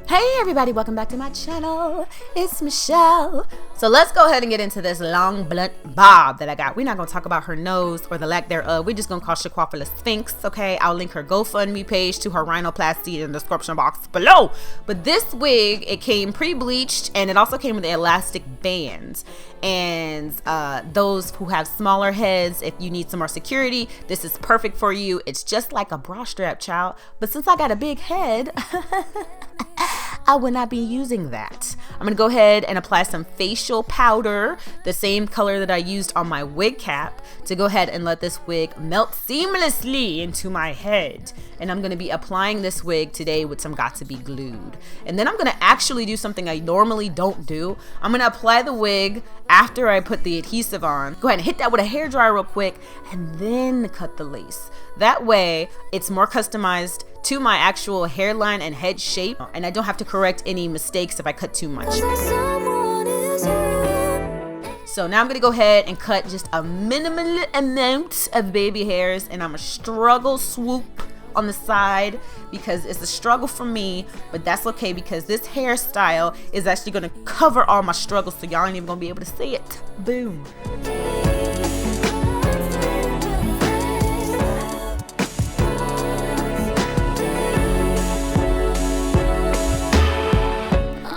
Hey everybody, welcome back to my channel. It's Michelle. So let's go ahead and get into this long blunt bob that I got. We're not gonna talk about her nose or the lack thereof. We're just gonna call Shaquafa the Sphinx, okay? I'll link her GoFundMe page to her rhinoplasty in the description box below. But this wig, it came pre-bleached and it also came with elastic bands. And those who have smaller heads, if you need some more security, this is perfect for you. It's just like a bra strap, child. But since I got a big head, I will not be using that. I'm gonna go ahead and apply some facial powder, the same color that I used on my wig cap, to go ahead and let this wig melt seamlessly into my head. And I'm gonna be applying this wig today with some Got2b glued. And then I'm gonna actually do something I normally don't do. I'm gonna apply the wig after I put the adhesive on. Go ahead and hit that with a hairdryer real quick and then cut the lace. That way, it's more customized to my actual hairline and head shape, and I don't have to correct any mistakes if I cut too much. So now I'm gonna go ahead and cut just a minimal amount of baby hairs, and I'm gonna struggle swoop on the side because it's a struggle for me, but that's okay because this hairstyle is actually gonna cover all my struggles, so y'all ain't even gonna be able to see it. Boom.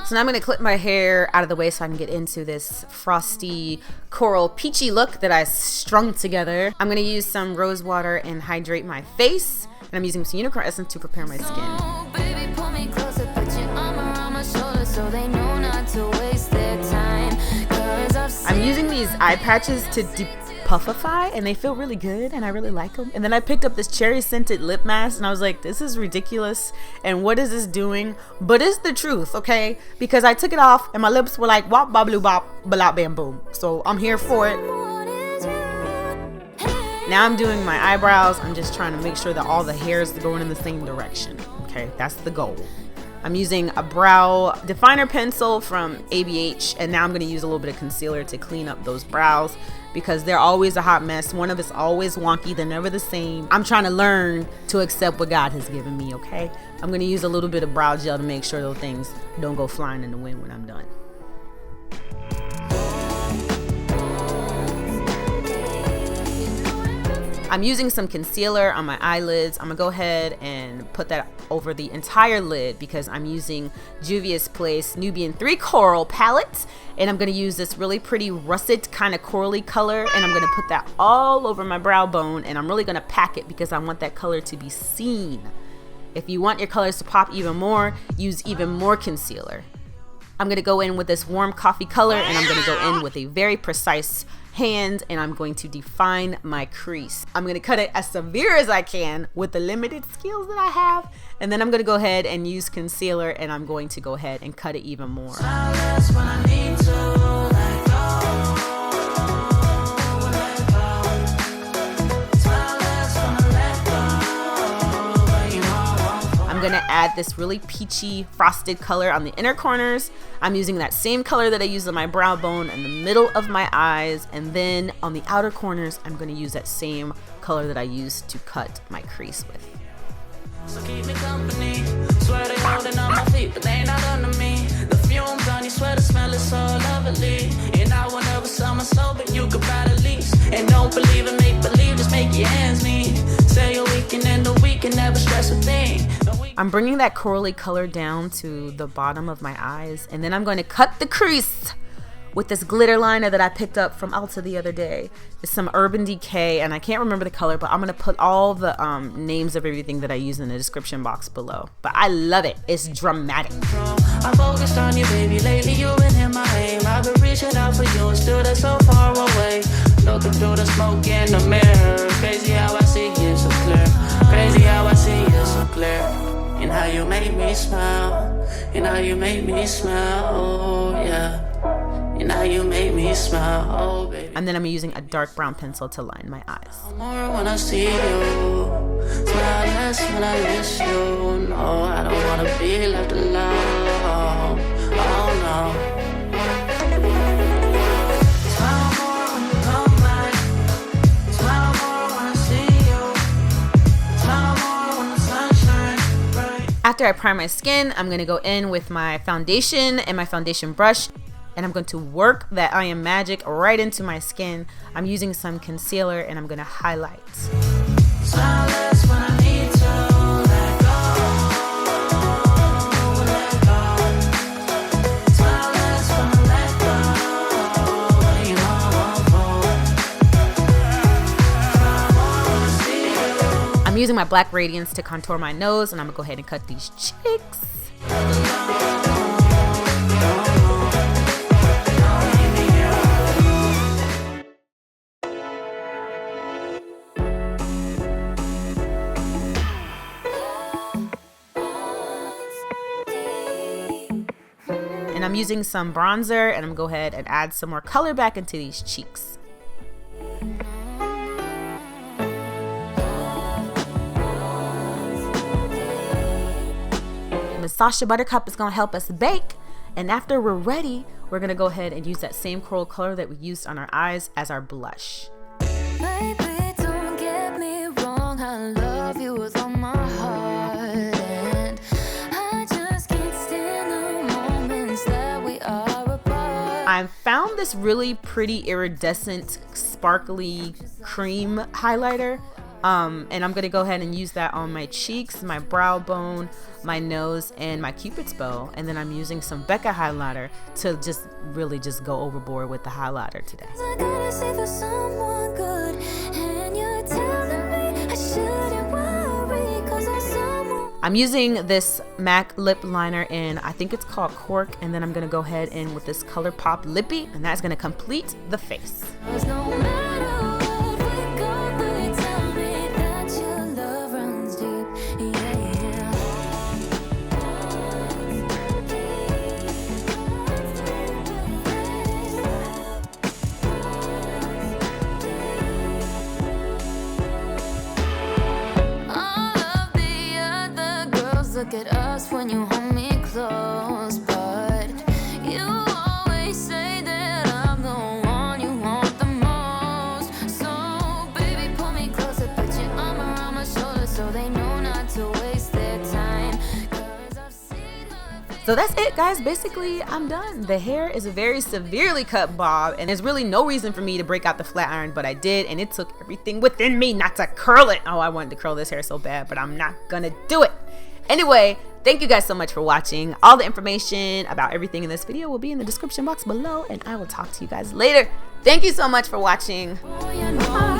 So now I'm going to clip my hair out of the way so I can get into this frosty coral peachy look that I strung together. I'm going to use some rose water and hydrate my face. And I'm using some unicorn essence to prepare my skin. I'm using these eye patches to puffify, and they feel really good and I really like them. And then I picked up this cherry scented lip mask and I was like, this is ridiculous and what is this doing? But it's the truth, okay? Because I took it off and my lips were like wop bop blue bop blah bam boom. So I'm here for it. Now I'm doing my eyebrows. I'm just trying to make sure that all the hairs are going in the same direction. Okay, that's the goal. I'm using a brow definer pencil from ABH, and now I'm going to use a little bit of concealer to clean up those brows because they're always a hot mess. One of it's always wonky. They're never the same. I'm trying to learn to accept what God has given me, okay? I'm going to use a little bit of brow gel to make sure those things don't go flying in the wind when I'm done. I'm using some concealer on my eyelids. I'm gonna go ahead and put that over the entire lid because I'm using Juvia's Place Nubian Coral palette, and I'm gonna use this really pretty russet kind of corally color, and I'm gonna put that all over my brow bone, and I'm really gonna pack it because I want that color to be seen. If you want your colors to pop even more, use even more concealer. I'm gonna go in with this warm coffee color, and I'm gonna go in with a very precise hand, and I'm going to define my crease. I'm going to cut it as severe as I can with the limited skills that I have, and then I'm going to go ahead and use concealer, and I'm going to go ahead and cut it even more. I'm gonna add this really peachy frosted color on the inner corners. I'm using that same color that I used on my brow bone in the middle of my eyes, and then on the outer corners I'm gonna use that same color that I used to cut my crease with. So keep me company. Swear they holding on my feet, but they ain't not under me. The fumes on your sweater smell is so lovely, and I will never sell my soul, but you could buy the lease. And don't believe in make believe, just make your hands meet. Say a weekend and the weekend, never stress a thing. I'm bringing that corally color down to the bottom of my eyes, and then I'm going to cut the crease with this glitter liner that I picked up from Ulta the other day. It's some Urban Decay, and I can't remember the color, but I'm gonna put all the names of everything that I use in the description box below. But I love it. It's dramatic. I'm focused on you, baby. Lately you've been in my aim. I've been reaching out for you, still that's so far away. Looking through the smoke in the mirror. Crazy how I see you so clear. Crazy how I see you so clear. And how you make me smile. And how you make me smile. Oh yeah. And now you make me smile, oh baby. And then I'm using a dark brown pencil to line my eyes. More when I see you, smile less when I miss you. No, I don't wanna be left alone. Oh no. Smile more when you come back. Smile more when I see you. Smile more when the sun shines bright. After I prime my skin, I'm going to go in with my foundation and my foundation brush, and I'm going to work that I Am Magic right into my skin. I'm using some concealer and I'm going to highlight. I'm using my black radiance to contour my nose, and I'm gonna go ahead and cut these cheeks. And I'm using some bronzer, and I'm gonna go ahead and add some more color back into these cheeks. Sasha Buttercup is going to help us bake, and after we're ready, we're going to go ahead and use that same coral color that we used on our eyes as our blush. Baby, don't get me wrong, I love you with all my heart, and I just can't stand the moments that we are apart. I found this really pretty iridescent, sparkly cream highlighter. And I'm gonna go ahead and use that on my cheeks, my brow bone, my nose, and my cupid's bow. And then I'm using some Becca highlighter to just really just go overboard with the highlighter today. I gotta say for someone good, and you're telling me I shouldn't worry, 'cause I'm someone. I'm using this MAC lip liner in, I think it's called Cork, and then I'm gonna go ahead in with this ColourPop Lippy, and that's gonna complete the face. No matter what we go through, tell me that your love runs deep, yeah. All of the other girls look at us when you hold me close, but you always say that I'm the one you want the most. So baby, pull me closer, put your arm around my shoulder so they know not to waste their time, 'cause I've seen her. So that's it, guys. Basically, I'm done. The hair is a very severely cut bob, and there's really no reason for me to break out the flat iron, but I did, and it took everything within me not to curl it. Oh, I wanted to curl this hair so bad, but I'm not gonna do it. Anyway, thank you guys so much for watching. All the information about everything in this video will be in the description box below, and I will talk to you guys later. Thank you so much for watching. Oh, you know